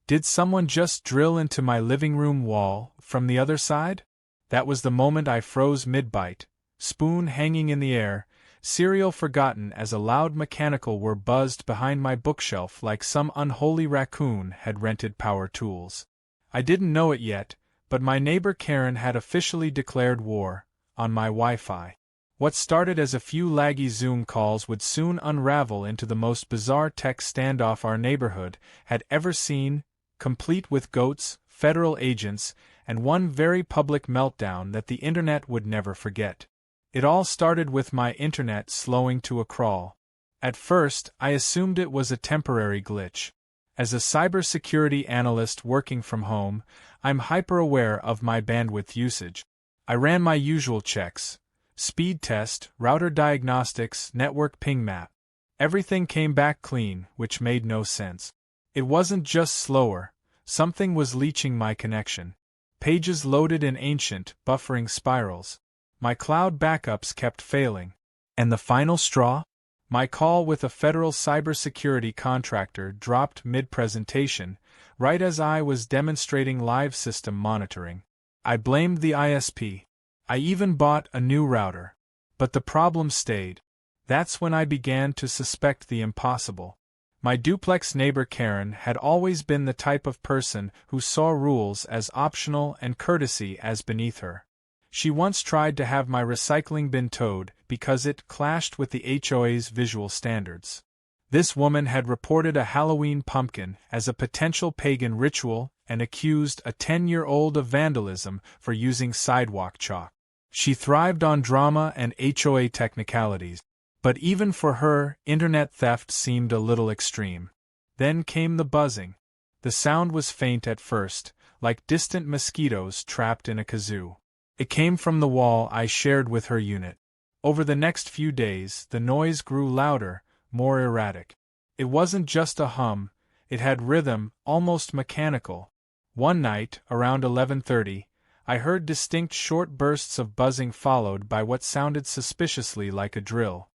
Did someone just drill into my living room wall from the other side? That was the moment I froze mid-bite, spoon hanging in the air, cereal forgotten as a loud mechanical whir buzzed behind my bookshelf like some unholy raccoon had rented power tools. I didn't know it yet, but my neighbor Karen had officially declared war on my Wi-Fi. What started as a few laggy Zoom calls would soon unravel into the most bizarre tech standoff our neighborhood had ever seen, complete with goats, federal agents, and one very public meltdown that the internet would never forget. It all started with my internet slowing to a crawl. At first, I assumed it was a temporary glitch. As a cybersecurity analyst working from home, I'm hyper-aware of my bandwidth usage. I ran my usual checks: speed test, router diagnostics, network ping map. Everything came back clean, which made no sense. It wasn't just slower, something was leeching my connection. Pages loaded in ancient, buffering spirals. My cloud backups kept failing. And the final straw? My call with a federal cybersecurity contractor dropped mid-presentation, right as I was demonstrating live system monitoring. I blamed the ISP. I even bought a new router. But the problem stayed. That's when I began to suspect the impossible. My duplex neighbor Karen had always been the type of person who saw rules as optional and courtesy as beneath her. She once tried to have my recycling bin towed because it clashed with the HOA's visual standards. This woman had reported a Halloween pumpkin as a potential pagan ritual and accused a 10-year-old of vandalism for using sidewalk chalk. She thrived on drama and HOA technicalities. But even for her, internet theft seemed a little extreme. Then came the buzzing. The sound was faint at first, like distant mosquitoes trapped in a kazoo. It came from the wall I shared with her unit. Over the next few days, the noise grew louder, more erratic. It wasn't just a hum, it had rhythm, almost mechanical. One night, around 11:30, I heard distinct short bursts of buzzing followed by what sounded suspiciously like a drill.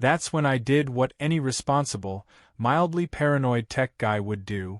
That's when I did what any responsible, mildly paranoid tech guy would do.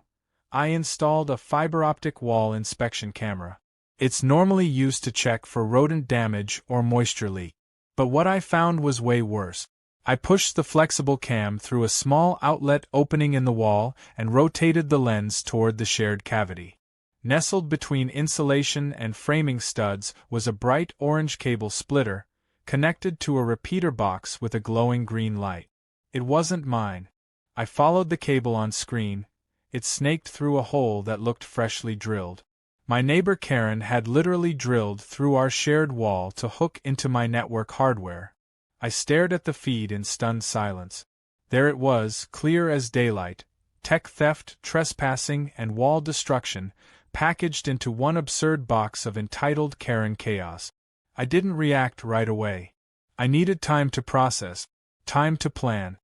I installed a fiber optic wall inspection camera. It's normally used to check for rodent damage or moisture leak. But what I found was way worse. I pushed the flexible cam through a small outlet opening in the wall and rotated the lens toward the shared cavity. Nestled between insulation and framing studs was a bright orange cable splitter, connected to a repeater box with a glowing green light. It wasn't mine. I followed the cable on screen. It snaked through a hole that looked freshly drilled. My neighbor Karen had literally drilled through our shared wall to hook into my network hardware. I stared at the feed in stunned silence. There it was, clear as daylight: tech theft, trespassing, and wall destruction, packaged into one absurd box of entitled Karen chaos. I didn't react right away. I needed time to process, time to plan.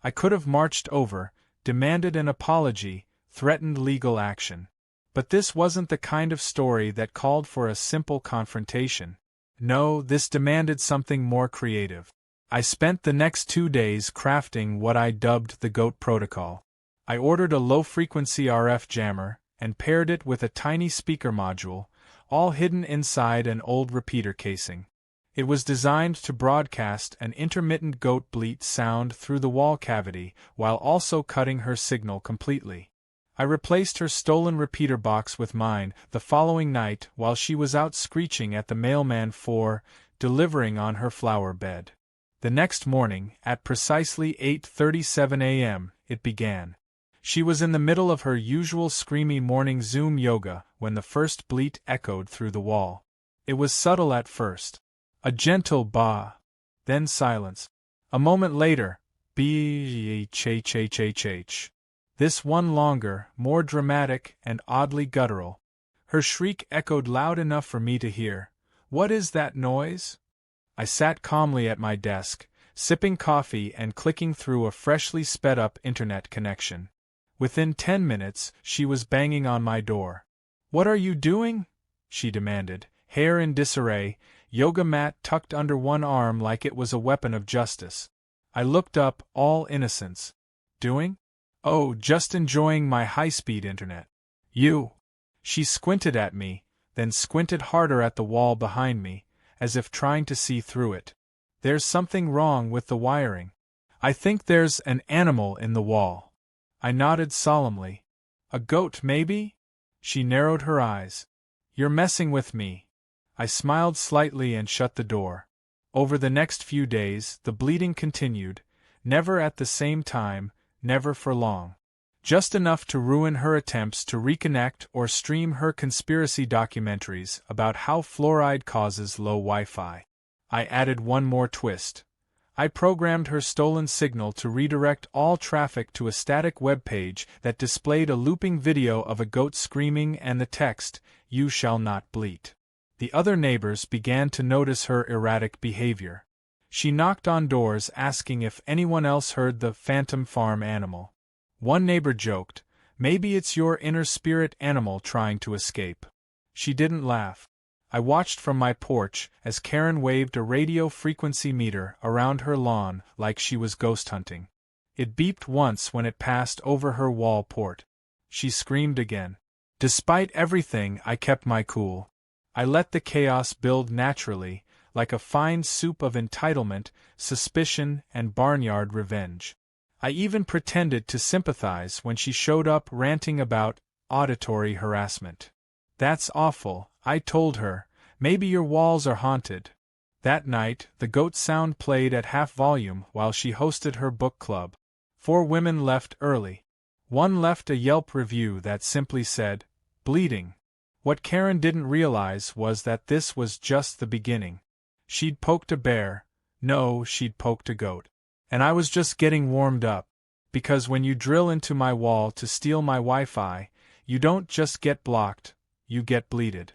I could have marched over, demanded an apology, threatened legal action. But this wasn't the kind of story that called for a simple confrontation. No, this demanded something more creative. I spent the next 2 days crafting what I dubbed the GOAT protocol. I ordered a low-frequency RF jammer and paired it with a tiny speaker module, all hidden inside an old repeater casing. It was designed to broadcast an intermittent goat bleat sound through the wall cavity while also cutting her signal completely. I replaced her stolen repeater box with mine the following night while she was out screeching at the mailman for delivering on her flower bed. The next morning, at precisely 8:37 a.m., it began. She was in the middle of her usual screamy morning Zoom yoga when the first bleat echoed through the wall. It was subtle at first. A gentle bah. Then silence. A moment later, b-h-h-h-h-h. This one longer, more dramatic, and oddly guttural. Her shriek echoed loud enough for me to hear. "What is that noise?" I sat calmly at my desk, sipping coffee and clicking through a freshly sped-up internet connection. Within 10 minutes, she was banging on my door. "What are you doing?" she demanded, hair in disarray, yoga mat tucked under one arm like it was a weapon of justice. I looked up, all innocence. "Doing? Oh, just enjoying my high-speed internet." You. She squinted at me, then squinted harder at the wall behind me, as if trying to see through it. There's something wrong with the wiring. I think there's an animal in the wall. I nodded solemnly. A goat, maybe? She narrowed her eyes. You're messing with me. I smiled slightly and shut the door. Over the next few days, the bleeding continued, never at the same time, never for long. Just enough to ruin her attempts to reconnect or stream her conspiracy documentaries about how fluoride causes low Wi-Fi. I added one more twist. I programmed her stolen signal to redirect all traffic to a static web page that displayed a looping video of a goat screaming and the text, "You shall not bleat." The other neighbors began to notice her erratic behavior. She knocked on doors asking if anyone else heard the phantom farm animal. One neighbor joked, "Maybe it's your inner spirit animal trying to escape." She didn't laugh. I watched from my porch as Karen waved a radio frequency meter around her lawn like she was ghost hunting. It beeped once when it passed over her wall port. She screamed again. Despite everything, I kept my cool. I let the chaos build naturally, like a fine soup of entitlement, suspicion, and barnyard revenge. I even pretended to sympathize when she showed up ranting about auditory harassment. "That's awful," I told her. "Maybe your walls are haunted." That night, the goat sound played at half volume while she hosted her book club. 4 women left early. One left a Yelp review that simply said, "Bleeding." What Karen didn't realize was that this was just the beginning. She'd poked a bear. No, she'd poked a goat. And I was just getting warmed up. Because when you drill into my wall to steal my Wi-Fi, you don't just get blocked, you get bleated.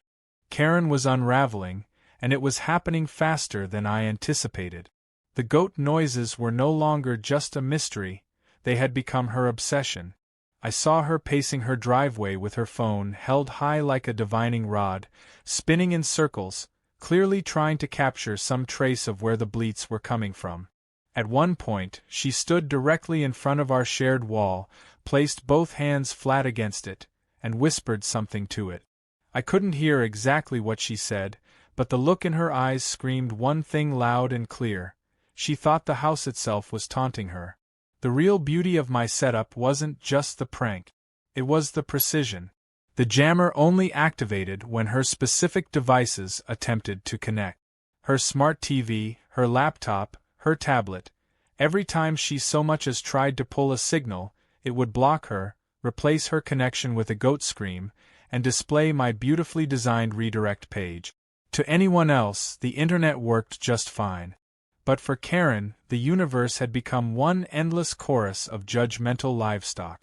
Karen was unraveling, and it was happening faster than I anticipated. The goat noises were no longer just a mystery, they had become her obsession. I saw her pacing her driveway with her phone held high like a divining rod, spinning in circles, clearly trying to capture some trace of where the bleats were coming from. At one point, she stood directly in front of our shared wall, placed both hands flat against it, and whispered something to it. I couldn't hear exactly what she said, but the look in her eyes screamed one thing loud and clear. She thought the house itself was taunting her. The real beauty of my setup wasn't just the prank. It was the precision. The jammer only activated when her specific devices attempted to connect. Her smart TV, her laptop, her tablet. Every time she so much as tried to pull a signal, it would block her, replace her connection with a goat scream, and display my beautifully designed redirect page. To anyone else, the internet worked just fine. But for Karen, the universe had become one endless chorus of judgmental livestock.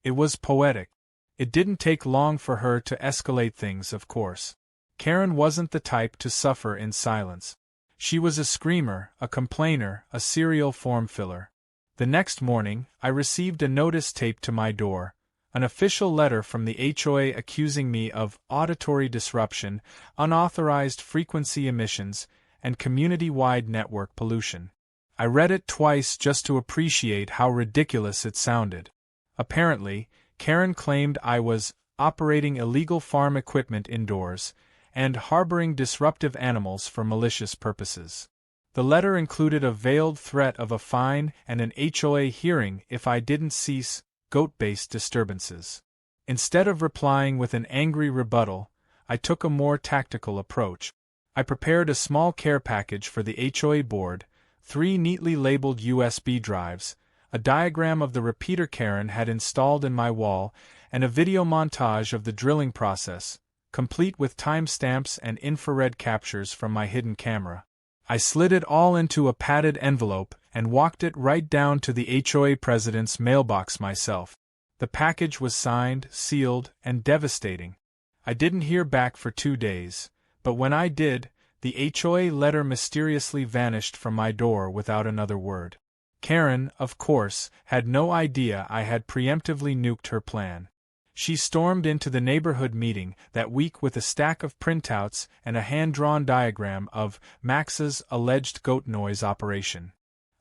It was poetic. It didn't take long for her to escalate things, of course. Karen wasn't the type to suffer in silence. She was a screamer, a complainer, a serial form filler. The next morning, I received a notice taped to my door, an official letter from the HOA accusing me of auditory disruption, unauthorized frequency emissions, and community-wide network pollution. I read it twice just to appreciate how ridiculous it sounded. Apparently, Karen claimed I was operating illegal farm equipment indoors and harboring disruptive animals for malicious purposes. The letter included a veiled threat of a fine and an HOA hearing if I didn't cease goat-based disturbances. Instead of replying with an angry rebuttal, I took a more tactical approach. I prepared a small care package for the HOA board, 3 neatly labeled USB drives, a diagram of the repeater Karen had installed in my wall, and a video montage of the drilling process, complete with timestamps and infrared captures from my hidden camera. I slid it all into a padded envelope and walked it right down to the HOA president's mailbox myself. The package was signed, sealed, and devastating. I didn't hear back for 2 days, but when I did, the HOA letter mysteriously vanished from my door without another word. Karen, of course, had no idea I had preemptively nuked her plan. She stormed into the neighborhood meeting that week with a stack of printouts and a hand-drawn diagram of Max's alleged goat noise operation.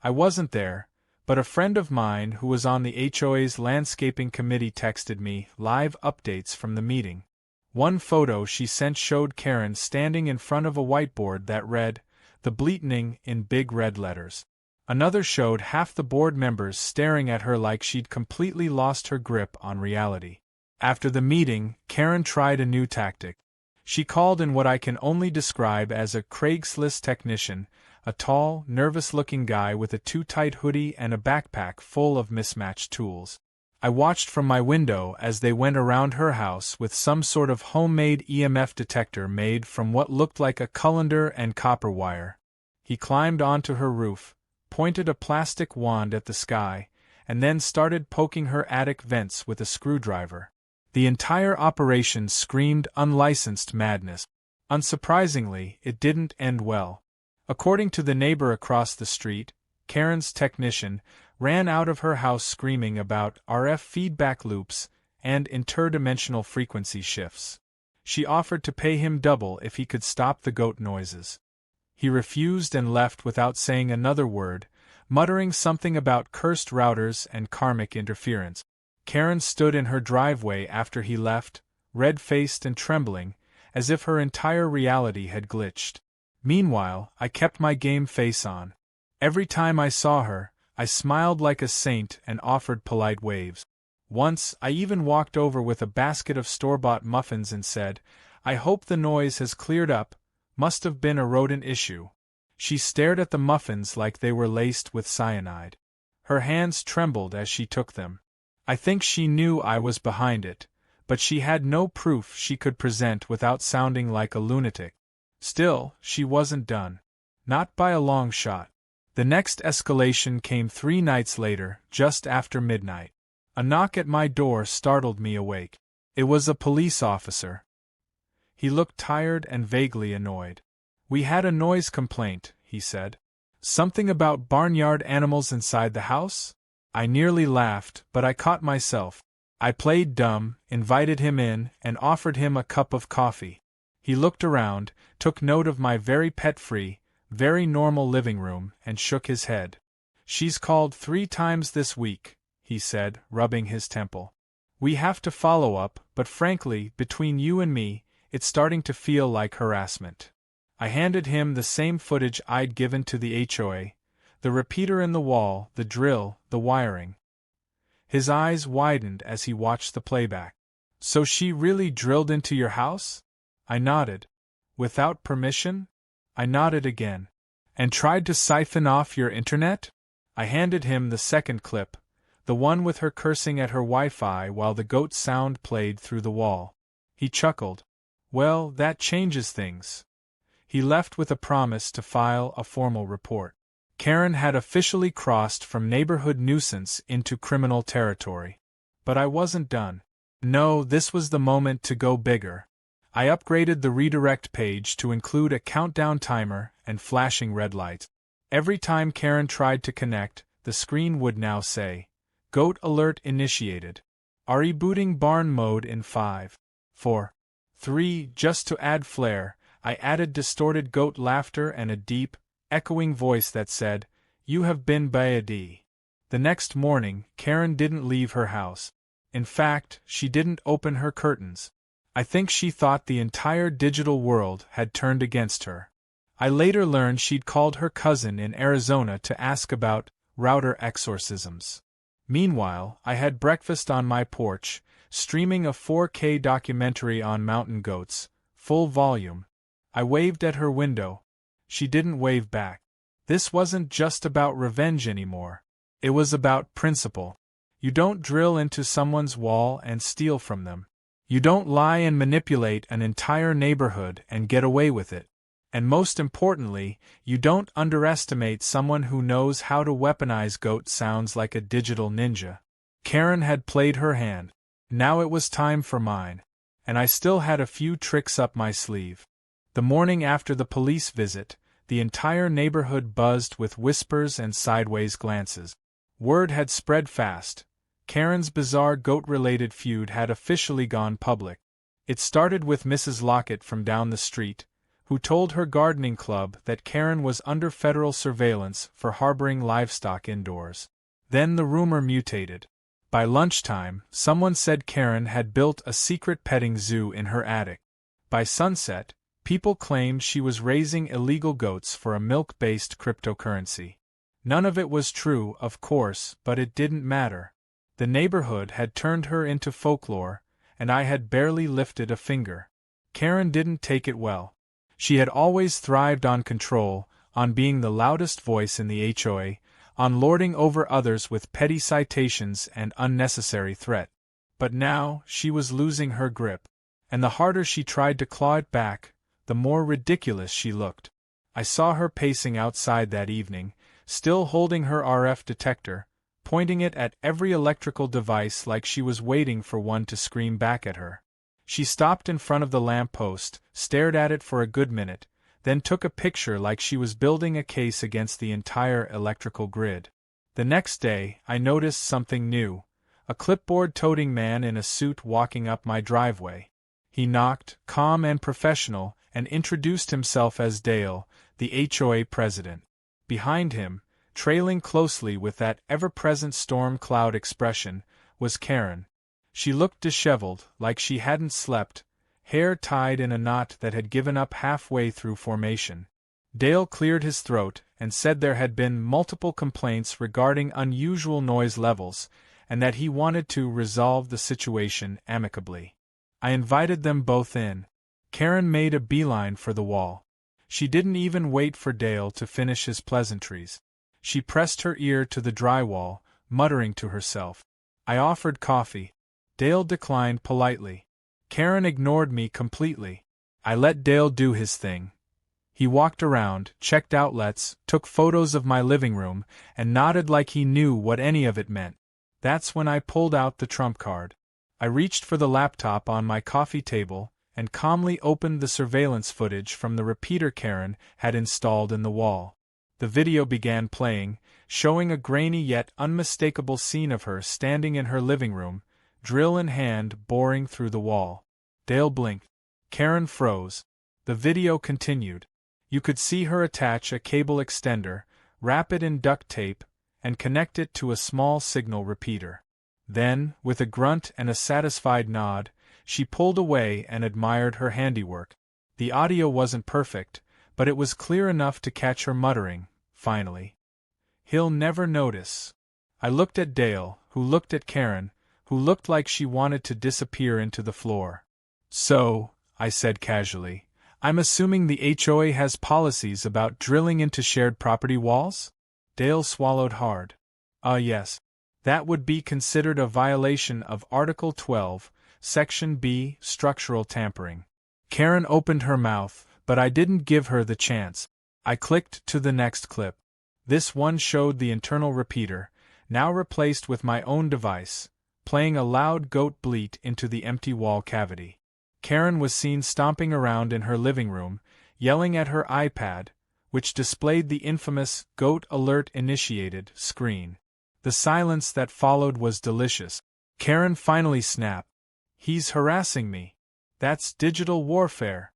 I wasn't there, But a friend of mine who was on the HOA's landscaping committee texted me live updates from the meeting. One photo she sent showed Karen standing in front of a whiteboard that read, "The Bleating" in big red letters. Another showed half the board members staring at her like she'd completely lost her grip on reality. After the meeting, Karen tried a new tactic. She called in what I can only describe as a Craigslist technician, a tall, nervous-looking guy with a too-tight hoodie and a backpack full of mismatched tools. I watched from my window as they went around her house with some sort of homemade EMF detector made from what looked like a colander and copper wire. He climbed onto her roof, pointed a plastic wand at the sky, and then started poking her attic vents with a screwdriver. The entire operation screamed unlicensed madness. Unsurprisingly, it didn't end well. According to the neighbor across the street, Karen's technician ran out of her house screaming about RF feedback loops and interdimensional frequency shifts. She offered to pay him double if he could stop the goat noises. He refused and left without saying another word, muttering something about cursed routers and karmic interference. Karen stood in her driveway after he left, red-faced and trembling, as if her entire reality had glitched. Meanwhile, I kept my game face on. Every time I saw her, I smiled like a saint and offered polite waves. Once, I even walked over with a basket of store-bought muffins and said, "I hope the noise has cleared up, must have been a rodent issue." She stared at the muffins like they were laced with cyanide. Her hands trembled as she took them. I think she knew I was behind it, but she had no proof she could present without sounding like a lunatic. Still, she wasn't done. Not by a long shot. The next escalation came 3 nights later, just after midnight. A knock at my door startled me awake. It was a police officer. He looked tired and vaguely annoyed. "We had a noise complaint," he said. "Something about barnyard animals inside the house?" I nearly laughed, but I caught myself. I played dumb, invited him in, and offered him a cup of coffee. He looked around, took note of my very pet-free, very normal living room, and shook his head. "She's called 3 times this week," he said, rubbing his temple. "We have to follow up, but frankly, between you and me, it's starting to feel like harassment." I handed him the same footage I'd given to the HOA, the repeater in the wall, the drill, the wiring. His eyes widened as he watched the playback. "So she really drilled into your house?" I nodded. "Without permission?" I nodded again. "And tried to siphon off your internet?" I handed him the second clip, the one with her cursing at her Wi-Fi while the goat sound played through the wall. He chuckled. "Well, that changes things." He left with a promise to file a formal report. Karen had officially crossed from neighborhood nuisance into criminal territory. But I wasn't done. No, this was the moment to go bigger. I upgraded the redirect page to include a countdown timer and flashing red lights. Every time Karen tried to connect, the screen would now say, "Goat alert initiated. Are rebooting barn mode in 5, 4, 3. Just to add flair, I added distorted goat laughter and a deep, echoing voice that said, "You have been bleated." The next morning, Karen didn't leave her house. In fact, she didn't open her curtains. I think she thought the entire digital world had turned against her. I later learned she'd called her cousin in Arizona to ask about router exorcisms. Meanwhile, I had breakfast on my porch, streaming a 4K documentary on mountain goats, full volume. I waved at her window. She didn't wave back. This wasn't just about revenge anymore. It was about principle. You don't drill into someone's wall and steal from them. You don't lie and manipulate an entire neighborhood and get away with it. And most importantly, you don't underestimate someone who knows how to weaponize goat sounds like a digital ninja. Karen had played her hand. Now it was time for mine. And I still had a few tricks up my sleeve. The morning after the police visit, the entire neighborhood buzzed with whispers and sideways glances. Word had spread fast. Karen's bizarre goat-related feud had officially gone public. It started with Mrs. Lockett from down the street, who told her gardening club that Karen was under federal surveillance for harboring livestock indoors. Then the rumor mutated. By lunchtime, someone said Karen had built a secret petting zoo in her attic. By sunset, people claimed she was raising illegal goats for a milk-based cryptocurrency. None of it was true, of course, but it didn't matter. The neighborhood had turned her into folklore, and I had barely lifted a finger. Karen didn't take it well. She had always thrived on control, on being the loudest voice in the HOA, on lording over others with petty citations and unnecessary threat. But now, she was losing her grip, and the harder she tried to claw it back, the more ridiculous she looked. I saw her pacing outside that evening, still holding her RF detector, pointing it at every electrical device like she was waiting for one to scream back at her. She stopped in front of the lamp post, stared at it for a good minute, then took a picture like she was building a case against the entire electrical grid. The next day, I noticed something new: a clipboard-toting man in a suit walking up my driveway. He knocked, calm and professional, and introduced himself as Dale, the HOA president. Behind him, trailing closely with that ever-present storm cloud expression, was Karen. She looked disheveled, like she hadn't slept, hair tied in a knot that had given up halfway through formation. Dale cleared his throat and said there had been multiple complaints regarding unusual noise levels, and that he wanted to resolve the situation amicably. I invited them both in. Karen made a beeline for the wall. She didn't even wait for Dale to finish his pleasantries. She pressed her ear to the drywall, muttering to herself. I offered coffee. Dale declined politely. Karen ignored me completely. I let Dale do his thing. He walked around, checked outlets, took photos of my living room, and nodded like he knew what any of it meant. That's when I pulled out the trump card. I reached for the laptop on my coffee table and calmly opened the surveillance footage from the repeater Karen had installed in the wall. The video began playing, showing a grainy yet unmistakable scene of her standing in her living room, drill in hand, boring through the wall. Dale blinked. Karen froze. The video continued. You could see her attach a cable extender, wrap it in duct tape, and connect it to a small signal repeater. Then, with a grunt and a satisfied nod, she pulled away and admired her handiwork. The audio wasn't perfect, but it was clear enough to catch her muttering, finally. He'll never notice. I looked at Dale, who looked at Karen, who looked like she wanted to disappear into the floor. So, I said casually, I'm assuming the HOA has policies about drilling into shared property walls? Dale swallowed hard. Yes. That would be considered a violation of Article 12, Section B, structural tampering. Karen opened her mouth, but I didn't give her the chance. I clicked to the next clip. This one showed the internal repeater, now replaced with my own device, playing a loud goat bleat into the empty wall cavity. Karen was seen stomping around in her living room, yelling at her iPad, which displayed the infamous "Goat Alert Initiated" screen. The silence that followed was delicious. Karen finally snapped. He's harassing me. That's digital warfare.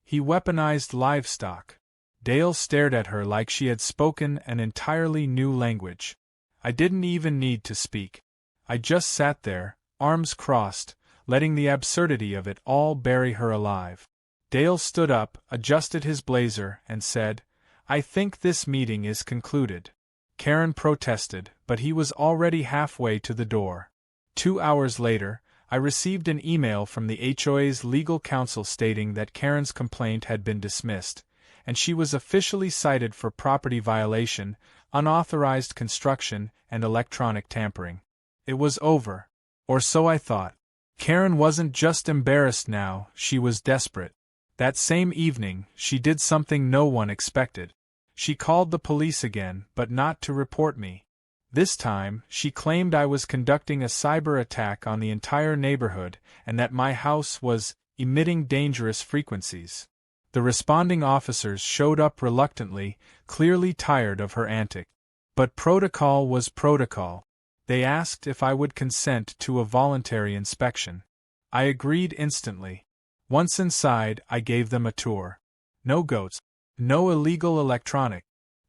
He weaponized livestock. Dale stared at her like she had spoken an entirely new language. I didn't even need to speak. I just sat there, arms crossed, letting the absurdity of it all bury her alive. Dale stood up, adjusted his blazer, and said, I think this meeting is concluded. Karen protested, but he was already halfway to the door. 2 hours later, I received an email from the HOA's legal counsel stating that Karen's complaint had been dismissed, and she was officially cited for property violation, unauthorized construction, and electronic tampering. It was over. Or so I thought. Karen wasn't just embarrassed now, she was desperate. That same evening, she did something no one expected. She called the police again, but not to report me. This time, she claimed I was conducting a cyber attack on the entire neighborhood and that my house was emitting dangerous frequencies. The responding officers showed up reluctantly, clearly tired of her antics. But protocol was protocol. They asked if I would consent to a voluntary inspection. I agreed instantly. Once inside, I gave them a tour. No goats. No illegal electronic.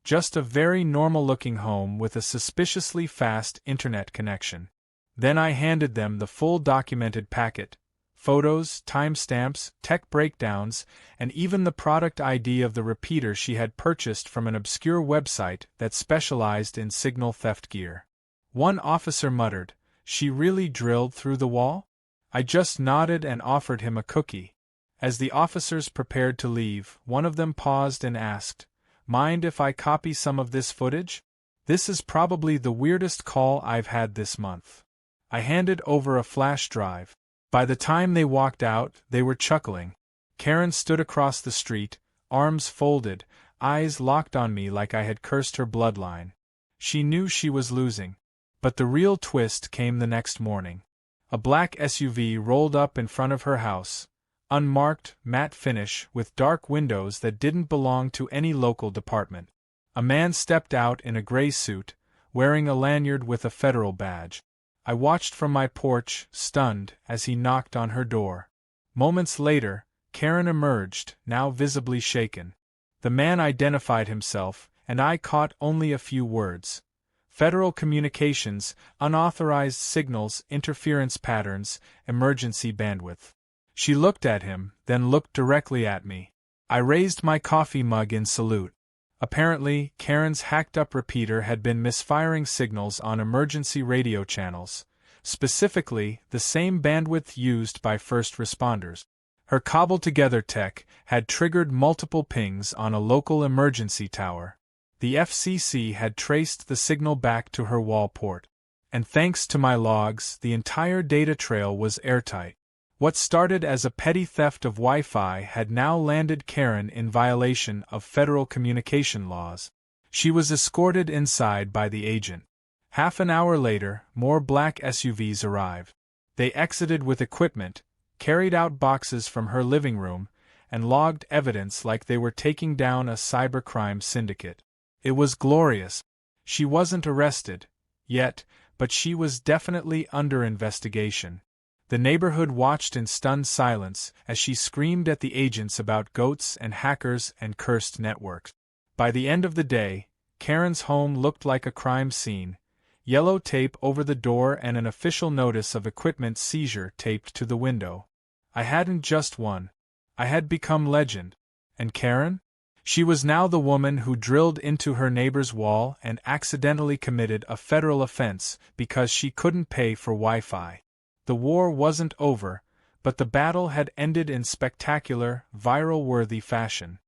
Just a very normal-looking home with a suspiciously fast internet connection. Then I handed them the full documented packet: photos, timestamps, tech breakdowns, and even the product ID of the repeater she had purchased from an obscure website that specialized in signal theft gear. One officer muttered, "She really drilled through the wall?" I just nodded and offered him a cookie. As the officers prepared to leave, one of them paused and asked, "Mind if I copy some of this footage? This is probably the weirdest call I've had this month." I handed over a flash drive. By the time they walked out, they were chuckling. Karen stood across the street, arms folded, eyes locked on me like I had cursed her bloodline. She knew she was losing. But the real twist came the next morning. A black SUV rolled up in front of her house, unmarked, matte finish, with dark windows that didn't belong to any local department. A man stepped out in a gray suit, wearing a lanyard with a federal badge. I watched from my porch, stunned, as he knocked on her door. Moments later, Karen emerged, now visibly shaken. The man identified himself, and I caught only a few words. Federal Communications, unauthorized signals, interference patterns, emergency bandwidth. She looked at him, then looked directly at me. I raised my coffee mug in salute. Apparently, Karen's hacked-up repeater had been misfiring signals on emergency radio channels, specifically the same bandwidth used by first responders. Her cobbled-together tech had triggered multiple pings on a local emergency tower. The FCC had traced the signal back to her wall port. And thanks to my logs, the entire data trail was airtight. What started as a petty theft of Wi-Fi had now landed Karen in violation of federal communication laws. She was escorted inside by the agent. Half an hour later, more black SUVs arrived. They exited with equipment, carried out boxes from her living room, and logged evidence like they were taking down a cybercrime syndicate. It was glorious. She wasn't arrested yet, but she was definitely under investigation. The neighborhood watched in stunned silence as she screamed at the agents about goats and hackers and cursed networks. By the end of the day, Karen's home looked like a crime scene, yellow tape over the door and an official notice of equipment seizure taped to the window. I hadn't just won. I had become legend. And Karen? She was now the woman who drilled into her neighbor's wall and accidentally committed a federal offense because she couldn't pay for Wi-Fi. The war wasn't over, but the battle had ended in spectacular, viral-worthy fashion.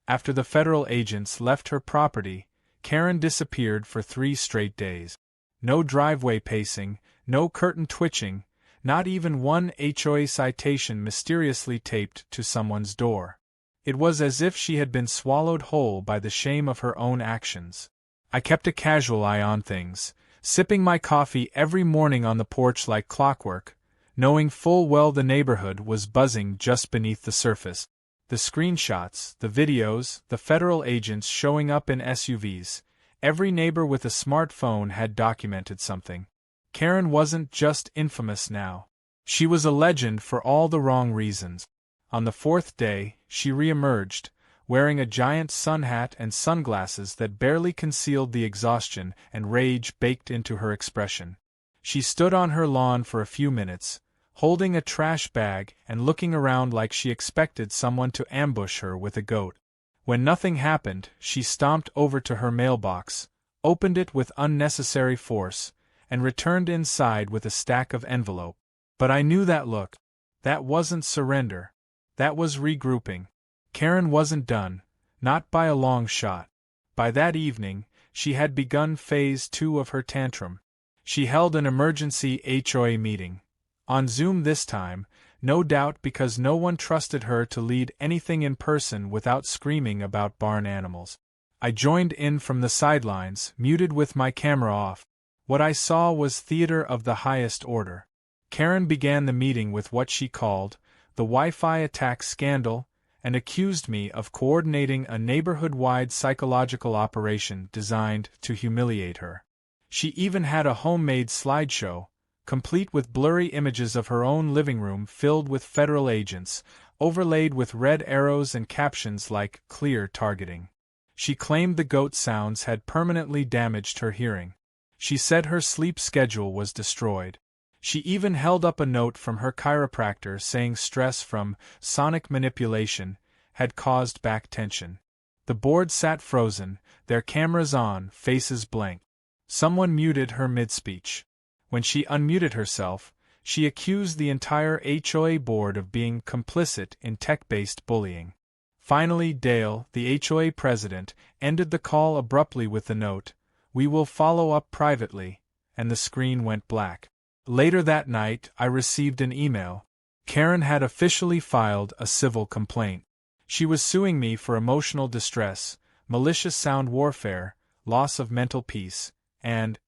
After the federal agents left her property, Karen disappeared for 3 straight days. No driveway pacing, no curtain twitching, not even one HOA citation mysteriously taped to someone's door. It was as if she had been swallowed whole by the shame of her own actions. I kept a casual eye on things, sipping my coffee every morning on the porch like clockwork, knowing full well the neighborhood was buzzing just beneath the surface. The screenshots, the videos, the federal agents showing up in SUVs, every neighbor with a smartphone had documented something. Karen wasn't just infamous now. She was a legend for all the wrong reasons. On the 4th day, she re-emerged, wearing a giant sun hat and sunglasses that barely concealed the exhaustion and rage baked into her expression. She stood on her lawn for a few minutes, holding a trash bag and looking around like she expected someone to ambush her with a goat. When nothing happened, she stomped over to her mailbox, opened it with unnecessary force, and returned inside with a stack of envelopes. But I knew that look. That wasn't surrender. That was regrouping. Karen wasn't done, not by a long shot. By that evening, she had begun phase 2 of her tantrum. She held an emergency HOA meeting. On Zoom this time, no doubt because no one trusted her to lead anything in person without screaming about barn animals. I joined in from the sidelines, muted with my camera off. What I saw was theater of the highest order. Karen began the meeting with what she called the Wi-Fi attack scandal, and accused me of coordinating a neighborhood-wide psychological operation designed to humiliate her. She even had a homemade slideshow, complete with blurry images of her own living room filled with federal agents, overlaid with red arrows and captions like "clear targeting." She claimed the goat sounds had permanently damaged her hearing. She said her sleep schedule was destroyed. She even held up a note from her chiropractor saying stress from sonic manipulation had caused back tension. The board sat frozen, their cameras on, faces blank. Someone muted her mid-speech. When she unmuted herself, she accused the entire HOA board of being complicit in tech-based bullying. Finally, Dale, the HOA president, ended the call abruptly with the note, "We will follow up privately," and the screen went black. Later that night, I received an email. Karen had officially filed a civil complaint. She was suing me for emotional distress, malicious sound warfare, loss of mental peace, and,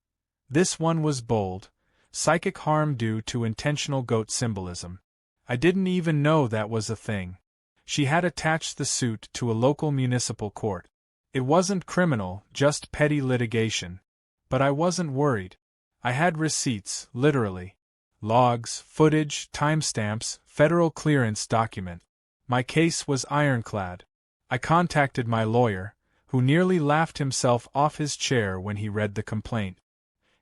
this one was bold, psychic harm due to intentional goat symbolism. I didn't even know that was a thing. She had attached the suit to a local municipal court. It wasn't criminal, just petty litigation. But I wasn't worried. I had receipts, literally. Logs, footage, timestamps, federal clearance document. My case was ironclad. I contacted my lawyer, who nearly laughed himself off his chair when he read the complaint.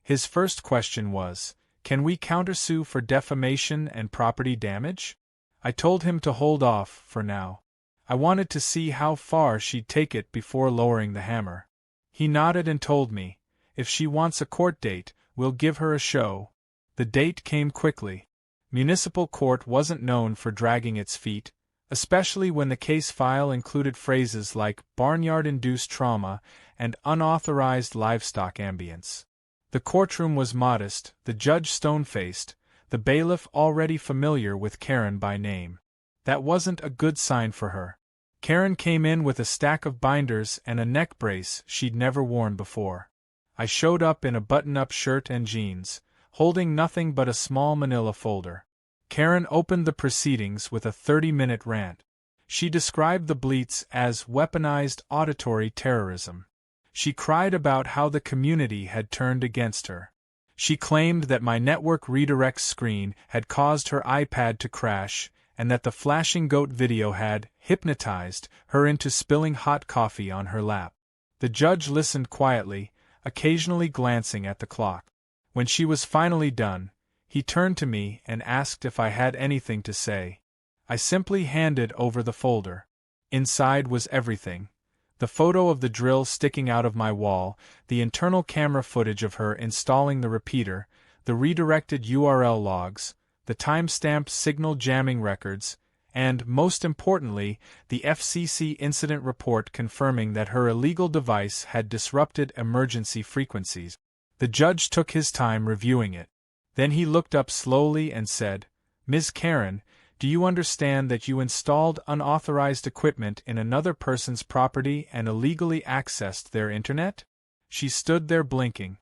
His first question was, "Can we countersue for defamation and property damage?" I told him to hold off for now. I wanted to see how far she'd take it before lowering the hammer. He nodded and told me, "If she wants a court date, we'll give her a show." The date came quickly. Municipal court wasn't known for dragging its feet, especially when the case file included phrases like barnyard-induced trauma and unauthorized livestock ambience. The courtroom was modest, the judge stone-faced, the bailiff already familiar with Karen by name. That wasn't a good sign for her. Karen came in with a stack of binders and a neck brace she'd never worn before. I showed up in a button-up shirt and jeans, holding nothing but a small manila folder. Karen opened the proceedings with a 30-minute rant. She described the bleats as weaponized auditory terrorism. She cried about how the community had turned against her. She claimed that my network redirect screen had caused her iPad to crash, and that the flashing goat video had hypnotized her into spilling hot coffee on her lap. The judge listened quietly, occasionally glancing at the clock. When she was finally done, he turned to me and asked if I had anything to say. I simply handed over the folder. Inside was everything. The photo of the drill sticking out of my wall, the internal camera footage of her installing the repeater, the redirected URL logs, the timestamp signal jamming records, and, most importantly, the FCC incident report confirming that her illegal device had disrupted emergency frequencies. The judge took his time reviewing it. Then he looked up slowly and said, "Ms. Karen, do you understand that you installed unauthorized equipment in another person's property and illegally accessed their internet?" She stood there blinking.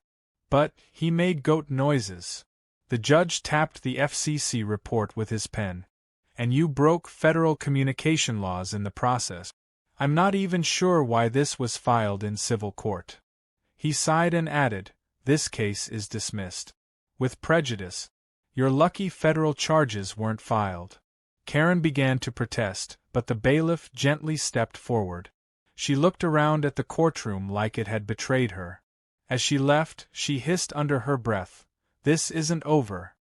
"But," he made goat noises. The judge tapped the FCC report with his pen. "And you broke federal communication laws in the process. I'm not even sure why this was filed in civil court." He sighed and added, "This case is dismissed. With prejudice. You're lucky federal charges weren't filed." Karen began to protest, but the bailiff gently stepped forward. She looked around at the courtroom like it had betrayed her. As she left, she hissed under her breath, "This isn't over."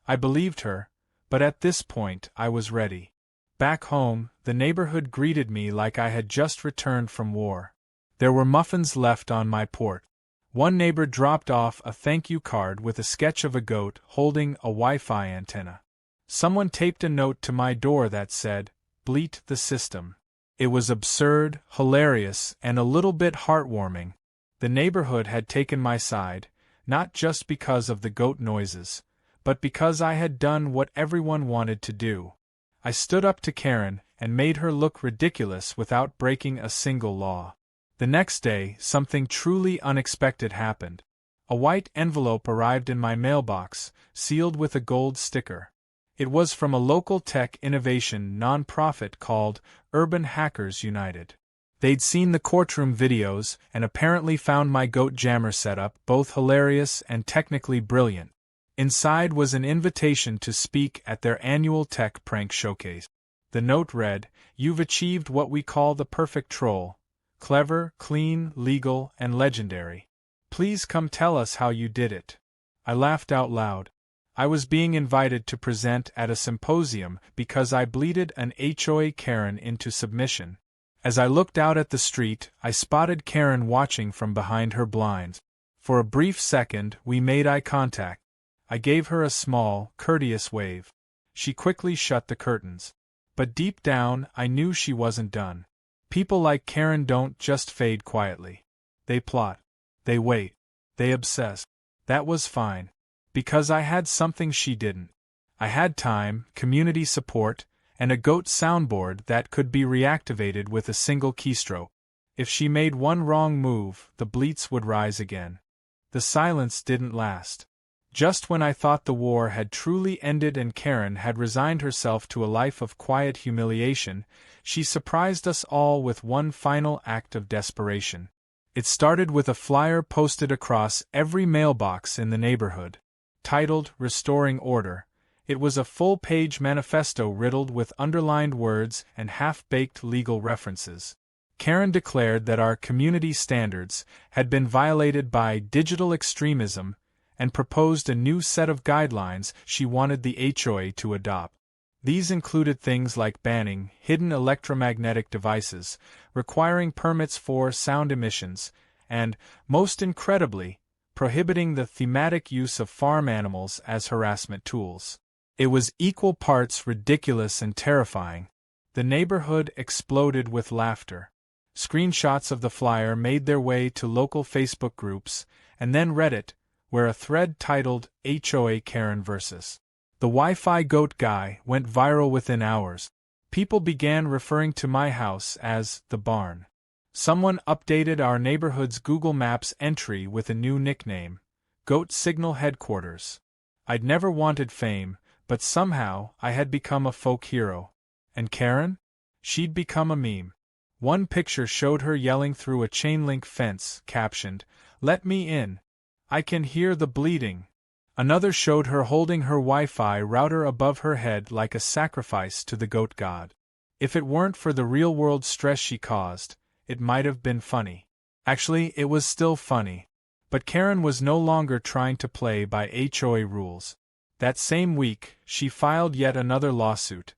I believed her, but at this point I was ready. Back home, the neighborhood greeted me like I had just returned from war. There were muffins left on my porch. One neighbor dropped off a thank you card with a sketch of a goat holding a Wi-Fi antenna. Someone taped a note to my door that said, "Bleat the system." It was absurd, hilarious, and a little bit heartwarming. The neighborhood had taken my side, not just because of the goat noises, but because I had done what everyone wanted to do. I stood up to Karen and made her look ridiculous without breaking a single law. The next day, something truly unexpected happened. A white envelope arrived in my mailbox, sealed with a gold sticker. It was from a local tech innovation nonprofit called Urban Hackers United. They'd seen the courtroom videos and apparently found my goat jammer setup both hilarious and technically brilliant. Inside was an invitation to speak at their annual tech prank showcase. The note read, "You've achieved what we call the perfect troll. Clever, clean, legal, and legendary. Please come tell us how you did it. I laughed out loud. I was being invited to present at a symposium because I bleated an HOA Karen into submission. As I looked out at the street, I spotted Karen watching from behind her blinds. For a brief second, we made eye contact. I gave her a small, courteous wave. She quickly shut the curtains. But deep down, I knew she wasn't done. People like Karen don't just fade quietly. They plot. They wait. They obsess. That was fine. Because I had something she didn't. I had time, community support, and a GOAT soundboard that could be reactivated with a single keystroke. If she made one wrong move, the bleats would rise again. The silence didn't last. Just when I thought the war had truly ended and Karen had resigned herself to a life of quiet humiliation, she surprised us all with one final act of desperation. It started with a flyer posted across every mailbox in the neighborhood. Titled Restoring Order, it was a full-page manifesto riddled with underlined words and half-baked legal references. Karen declared that our community standards had been violated by digital extremism and proposed a new set of guidelines she wanted the HOA to adopt. These included things like banning hidden electromagnetic devices, requiring permits for sound emissions, and, most incredibly, prohibiting the thematic use of farm animals as harassment tools. It was equal parts ridiculous and terrifying. The neighborhood exploded with laughter. Screenshots of the flyer made their way to local Facebook groups, and then Reddit, where a thread titled HOA Karen vs. the Wi-Fi Goat Guy went viral within hours. People began referring to my house as the barn. Someone updated our neighborhood's Google Maps entry with a new nickname, Goat Signal Headquarters. I'd never wanted fame, but somehow I had become a folk hero. And Karen? She'd become a meme. One picture showed her yelling through a chain-link fence, captioned, "Let me in. I can hear the bleeding." Another showed her holding her Wi-Fi router above her head like a sacrifice to the goat god. If it weren't for the real-world stress she caused, it might have been funny. Actually, it was still funny. But Karen was no longer trying to play by HOA rules. That same week, she filed yet another lawsuit,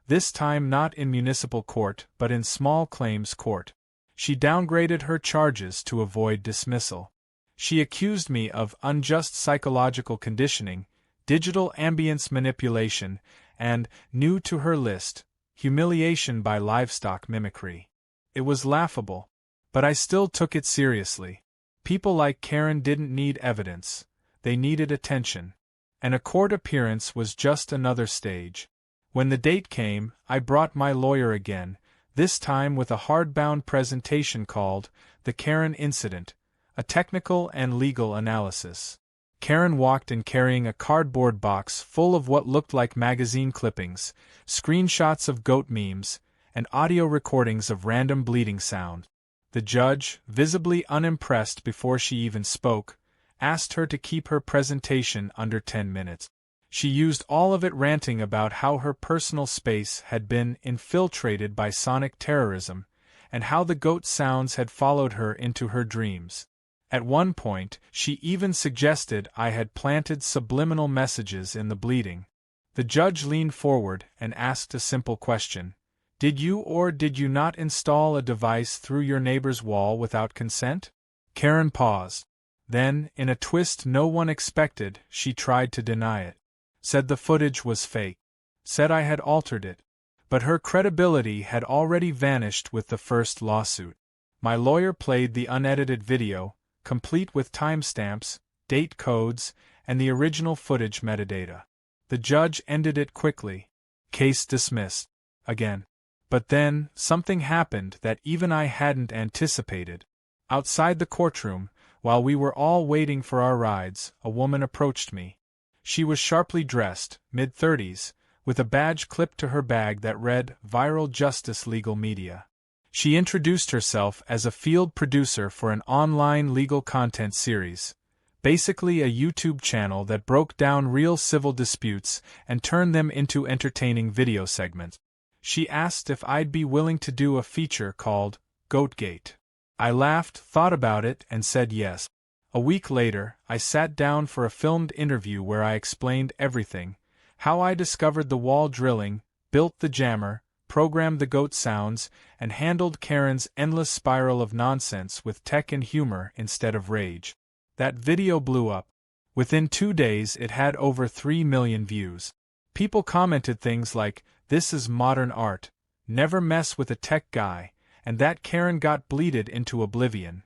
this time not in municipal court but in small claims court. She downgraded her charges to avoid dismissal. She accused me of unjust psychological conditioning, digital ambience manipulation, and, new to her list, humiliation by livestock mimicry. It was laughable, but I still took it seriously. People like Karen didn't need evidence, they needed attention. And a court appearance was just another stage. When the date came, I brought my lawyer again, this time with a hardbound presentation called The Karen Incident, a technical and legal analysis. Karen walked in carrying a cardboard box full of what looked like magazine clippings, screenshots of goat memes, and audio recordings of random bleeding sound. The judge, visibly unimpressed before she even spoke, asked her to keep her presentation under 10 minutes. She used all of it ranting about how her personal space had been infiltrated by sonic terrorism, and how the goat sounds had followed her into her dreams. At one point, she even suggested I had planted subliminal messages in the bleeding. The judge leaned forward and asked a simple question. Did you or did you not install a device through your neighbor's wall without consent? Karen paused. Then, in a twist no one expected, she tried to deny it. Said the footage was fake. Said I had altered it. But her credibility had already vanished with the first lawsuit. My lawyer played the unedited video, complete with timestamps, date codes, and the original footage metadata. The judge ended it quickly. Case dismissed. Again. But then, something happened that even I hadn't anticipated. Outside the courtroom, while we were all waiting for our rides, a woman approached me. She was sharply dressed, mid-30s, with a badge clipped to her bag that read Viral Justice Legal Media. She introduced herself as a field producer for an online legal content series, basically a YouTube channel that broke down real civil disputes and turned them into entertaining video segments. She asked if I'd be willing to do a feature called Goatgate. I laughed, thought about it, and said yes. A week later, I sat down for a filmed interview where I explained everything: how I discovered the wall drilling, built the jammer, programmed the goat sounds, and handled Karen's endless spiral of nonsense with tech and humor instead of rage. That video blew up. Within 2 days it had over 3 million views. People commented things like, "This is modern art," "Never mess with a tech guy," and that Karen got bleated into oblivion.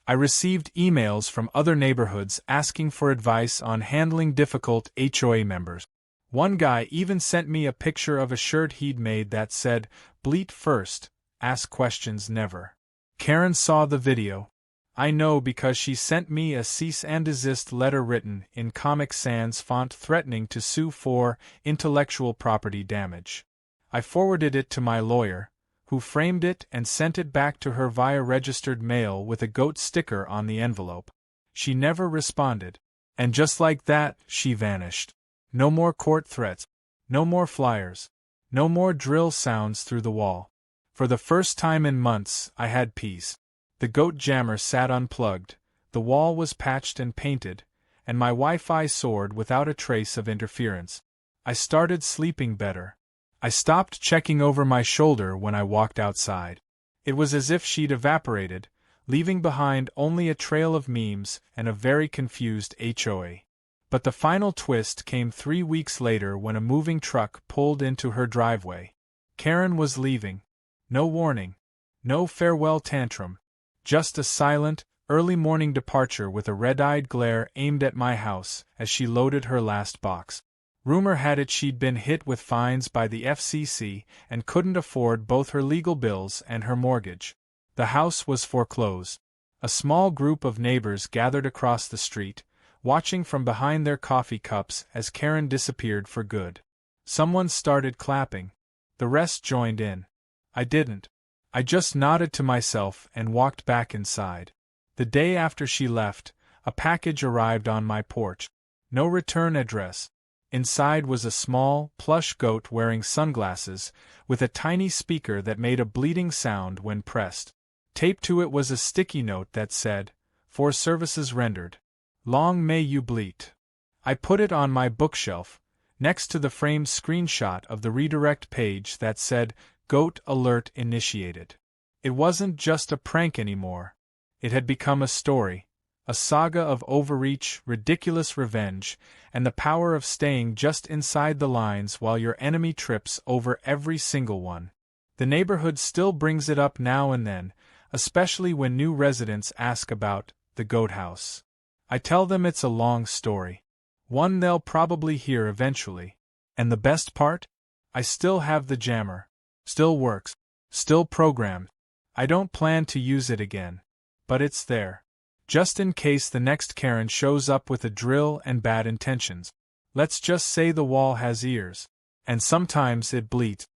I received emails from other neighborhoods asking for advice on handling difficult HOA members. One guy even sent me a picture of a shirt he'd made that said, "Bleat first, ask questions never." Karen saw the video. I know because she sent me a cease and desist letter written in Comic Sans font threatening to sue for intellectual property damage. I forwarded it to my lawyer, who framed it and sent it back to her via registered mail with a goat sticker on the envelope. She never responded. And just like that, she vanished. No more court threats. No more flyers. No more drill sounds through the wall. For the first time in months, I had peace. The goat jammer sat unplugged, the wall was patched and painted, and my Wi-Fi soared without a trace of interference. I started sleeping better. I stopped checking over my shoulder when I walked outside. It was as if she'd evaporated, leaving behind only a trail of memes and a very confused HOA. But the final twist came 3 weeks later when a moving truck pulled into her driveway. Karen was leaving. No warning. No farewell tantrum. Just a silent, early morning departure with a red-eyed glare aimed at my house as she loaded her last box. Rumor had it she'd been hit with fines by the FCC and couldn't afford both her legal bills and her mortgage. The house was foreclosed. A small group of neighbors gathered across the street, watching from behind their coffee cups as Karen disappeared for good. Someone started clapping. The rest joined in. I didn't. I just nodded to myself and walked back inside. The day after she left, a package arrived on my porch. No return address. Inside was a small, plush goat wearing sunglasses, with a tiny speaker that made a bleating sound when pressed. Taped to it was a sticky note that said, "For services rendered. Long may you bleat." I put it on my bookshelf, next to the framed screenshot of the redirect page that said, "Goat alert initiated." It wasn't just a prank anymore. It had become a story. A saga of overreach, ridiculous revenge, and the power of staying just inside the lines while your enemy trips over every single one. The neighborhood still brings it up now and then, especially when new residents ask about the goat house. I tell them it's a long story. One they'll probably hear eventually. And the best part? I still have the jammer. Still works. Still programmed. I don't plan to use it again. But it's there. Just in case the next Karen shows up with a drill and bad intentions. Let's just say the wall has ears. And sometimes it bleats.